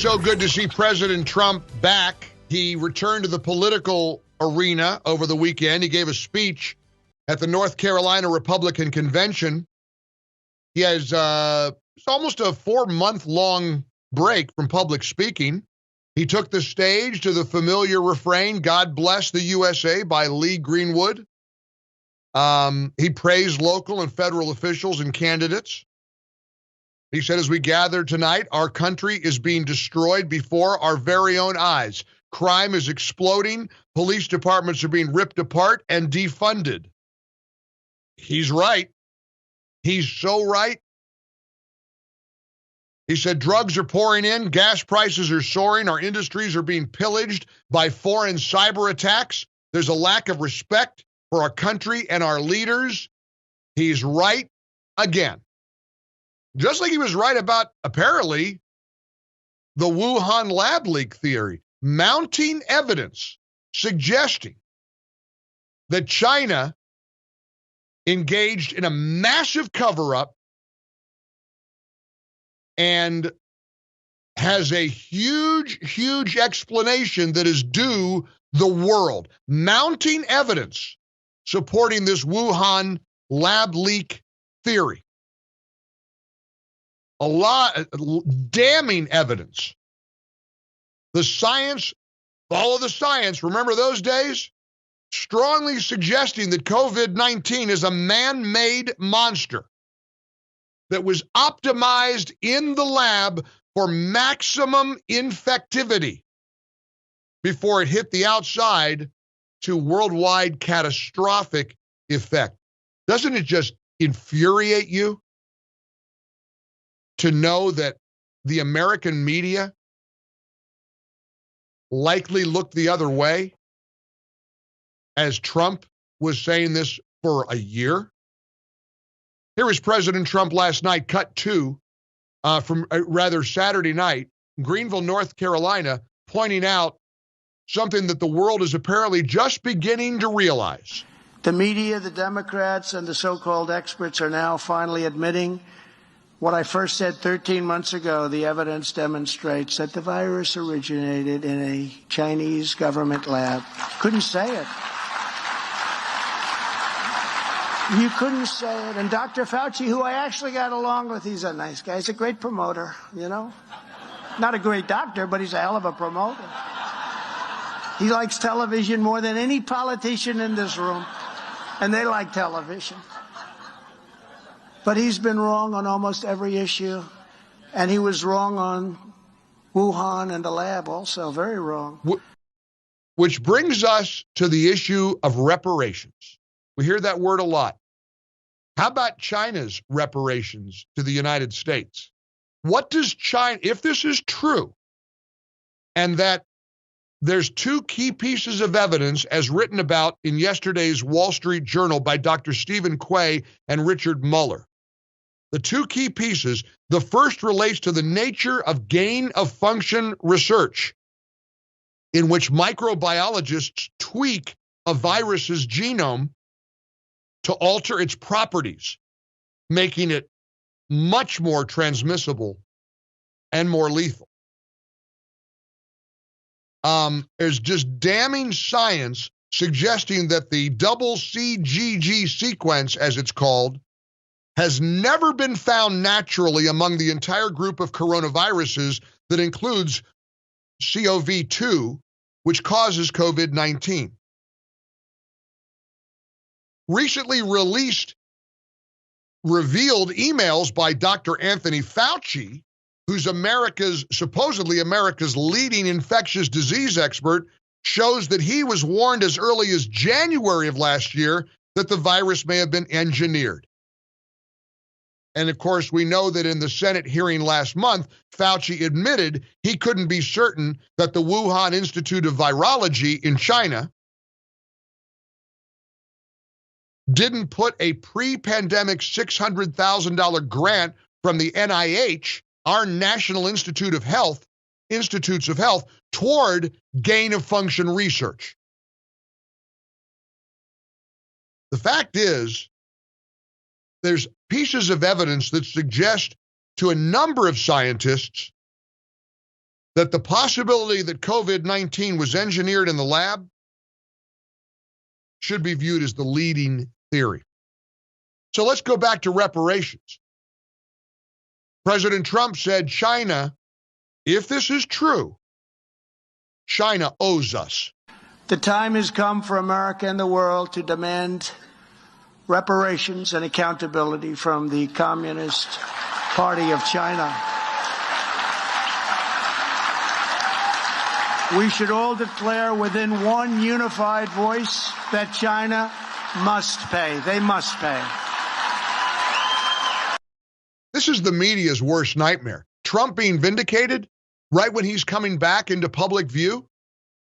So good to see President Trump back. He returned to the political arena over the weekend. He gave a speech at the North Carolina Republican Convention. He has it's almost a 4-month-long break from public speaking. He took the stage to the familiar refrain, "God Bless the USA" by Lee Greenwood. He praised local and federal officials and candidates. He said, as we gather tonight, our country is being destroyed before our very own eyes. Crime is exploding. Police departments are being ripped apart and defunded. He's right. He's so right. He said, drugs are pouring in. Gas prices are soaring. Our industries are being pillaged by foreign cyber attacks. There's a lack of respect for our country and our leaders. He's right again. Just like he was right about, apparently, the Wuhan lab leak theory, mounting evidence suggesting that China engaged in a massive cover-up and has a huge explanation that is due the world. Mounting evidence supporting this Wuhan lab leak theory. A lot damning evidence. The science, follow the science, remember those days? Strongly suggesting that COVID-19 is a man-made monster that was optimized in the lab for maximum infectivity before it hit the outside to worldwide catastrophic effect. Doesn't it just infuriate you to know that the American media likely looked the other way as Trump was saying this for a year? Here was President Trump last night, cut two, from Saturday night, Greenville, North Carolina, pointing out something that the world is apparently just beginning to realize. The media, the Democrats, and the so-called experts are now finally admitting what I first said 13 months ago. The evidence demonstrates that the virus originated in a Chinese government lab. Couldn't say it. You couldn't say it. And Dr. Fauci, who I actually got along with, he's a nice guy. He's a great promoter, you know. Not a great doctor, but he's a hell of a promoter. He likes television more than any politician in this room. And they like television. But he's been wrong on almost every issue. And he was wrong on Wuhan and the lab also. Very wrong. Which brings us to the issue of reparations. We hear that word a lot. How about China's reparations to the United States? What does China, if this is true, and that there's two key pieces of evidence as written about in yesterday's Wall Street Journal by Dr. Stephen Quay and Richard Mueller. The two key pieces, the first relates to the nature of gain-of-function research, in which microbiologists tweak a virus's genome to alter its properties, making it much more transmissible and more lethal. There's just damning science suggesting that the double CGG sequence, as it's called, has never been found naturally among the entire group of coronaviruses that includes CoV-2, which causes COVID-19. Recently revealed emails by Dr. Anthony Fauci, who's supposedly America's leading infectious disease expert, shows that he was warned as early as January of last year that the virus may have been engineered. And of course, we know that in the Senate hearing last month, Fauci admitted he couldn't be certain that the Wuhan Institute of Virology in China didn't put a pre-pandemic $600,000 grant from the NIH, our National Institutes of Health, toward gain-of-function research. The fact is, there's pieces of evidence that suggest to a number of scientists that the possibility that COVID-19 was engineered in the lab should be viewed as the leading theory. So let's go back to reparations. President Trump said China, if this is true, China owes us. The time has come for America and the world to demand reparations and accountability from the Communist Party of China. We should all declare within one unified voice that China must pay. They must pay. This is the media's worst nightmare. Trump being vindicated right when he's coming back into public view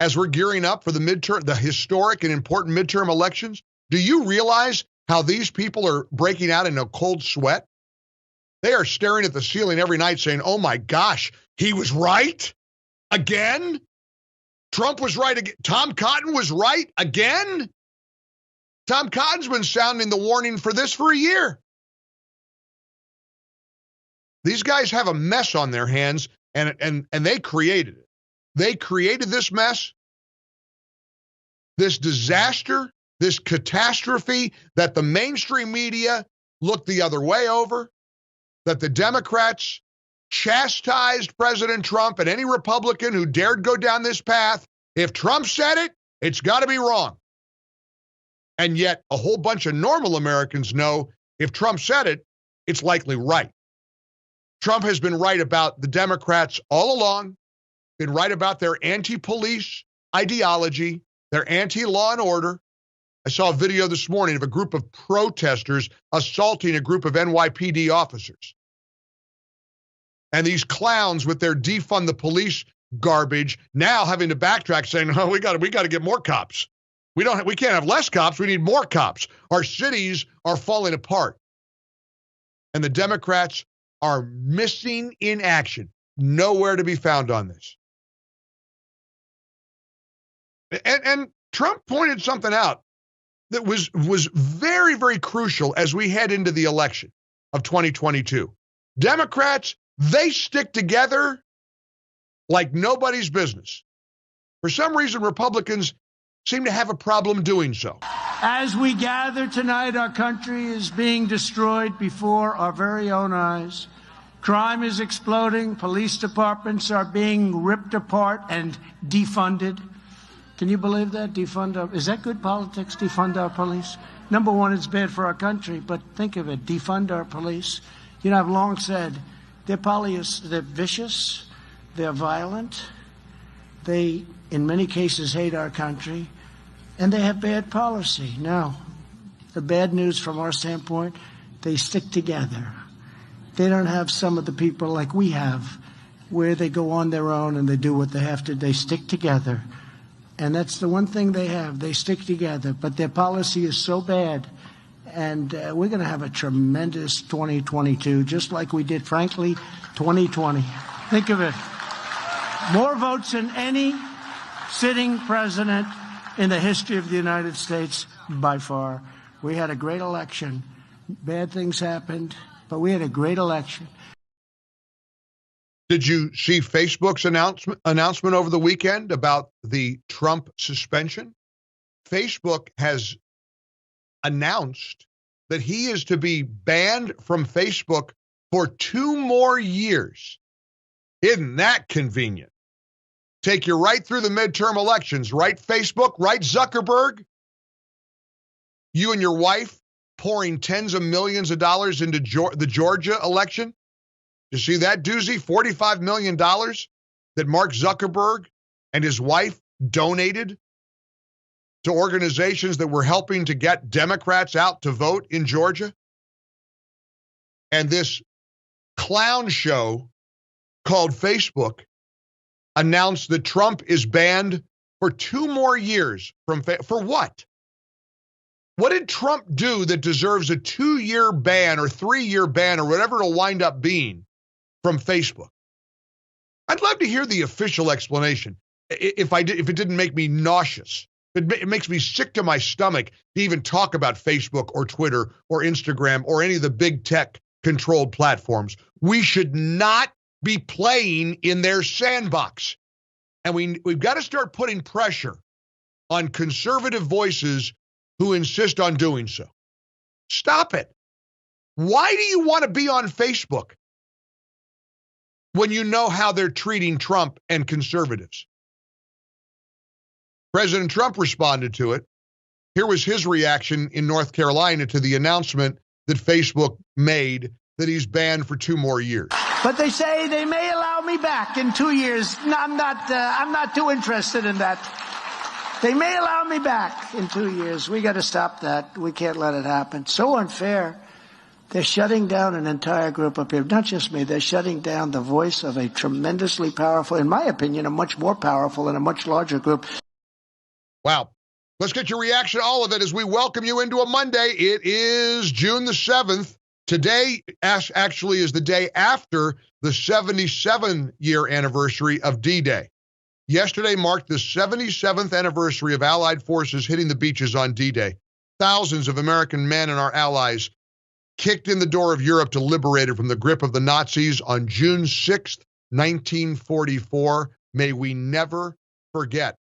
as we're gearing up for the historic and important midterm elections. Do you realize how these people are breaking out in a cold sweat? They are staring at the ceiling every night saying, oh my gosh, he was right again? Trump was right again. Tom Cotton was right again? Tom Cotton's been sounding the warning for this for a year. These guys have a mess on their hands, and they created it. They created this mess, this disaster, this catastrophe that the mainstream media looked the other way over, that the Democrats chastised President Trump and any Republican who dared go down this path. If Trump said it, it's got to be wrong. And yet a whole bunch of normal Americans know if Trump said it, it's likely right. Trump has been right about the Democrats all along, been right about their anti-police ideology, their anti-law and order. I saw a video this morning of a group of protesters assaulting a group of NYPD officers. And these clowns with their defund the police garbage now having to backtrack saying, oh, we got to get more cops. We can't have less cops. We need more cops. Our cities are falling apart. And the Democrats are missing in action. Nowhere to be found on this. And Trump pointed something out that was very, very crucial as we head into the election of 2022. Democrats, they stick together like nobody's business. For some reason, Republicans seem to have a problem doing so. As we gather tonight, our country is being destroyed before our very own eyes. Crime is exploding. Police departments are being ripped apart and defunded. Can you believe that? Is that good politics, defund our police? Number one, it's bad for our country, but think of it, defund our police. You know, I've long said they're vicious, they're violent, they, in many cases, hate our country, and they have bad policy. Now, the bad news from our standpoint, they stick together. They don't have some of the people like we have, where they go on their own and they do what they have to. They stick together. And that's the one thing they have. They stick together. But their policy is so bad. And we're going to have a tremendous 2022, just like we did, frankly, 2020. Think of it. More votes than any sitting president in the history of the United States, by far. We had a great election. Bad things happened, but we had a great election. Did you see Facebook's announcement over the weekend about the Trump suspension? Facebook has announced that he is to be banned from Facebook for 2 more years. Isn't that convenient? Take you right through the midterm elections, right, Facebook, right, Zuckerberg? You and your wife pouring tens of millions of dollars into the Georgia election? You see that doozy? $45 million that Mark Zuckerberg and his wife donated to organizations that were helping to get Democrats out to vote in Georgia? And this clown show called Facebook announced that Trump is banned for 2 more years for what? What did Trump do that deserves a 2-year ban or 3-year ban or whatever it'll wind up being from Facebook? I'd love to hear the official explanation. If it didn't make me nauseous, it makes me sick to my stomach to even talk about Facebook or Twitter or Instagram or any of the big tech controlled platforms. We should not be playing in their sandbox. And we've got to start putting pressure on conservative voices who insist on doing so. Stop it. Why do you want to be on Facebook when you know how they're treating Trump and conservatives? President Trump responded to it. Here was his reaction in North Carolina to the announcement that Facebook made that he's banned for 2 more years. But they say they may allow me back in 2 years. No, I'm not too interested in that. They may allow me back in 2 years. We got to stop that. We can't let it happen. So unfair. They're shutting down an entire group of people. Not just me. They're shutting down the voice of a tremendously powerful, in my opinion, a much more powerful and a much larger group. Wow. Let's get your reaction to all of it as we welcome you into a Monday. It is June the 7th. Today actually is the day after the 77-year anniversary of D-Day. Yesterday marked the 77th anniversary of Allied forces hitting the beaches on D-Day. Thousands of American men and our allies kicked in the door of Europe to liberate it from the grip of the Nazis on June 6th, 1944. May we never forget.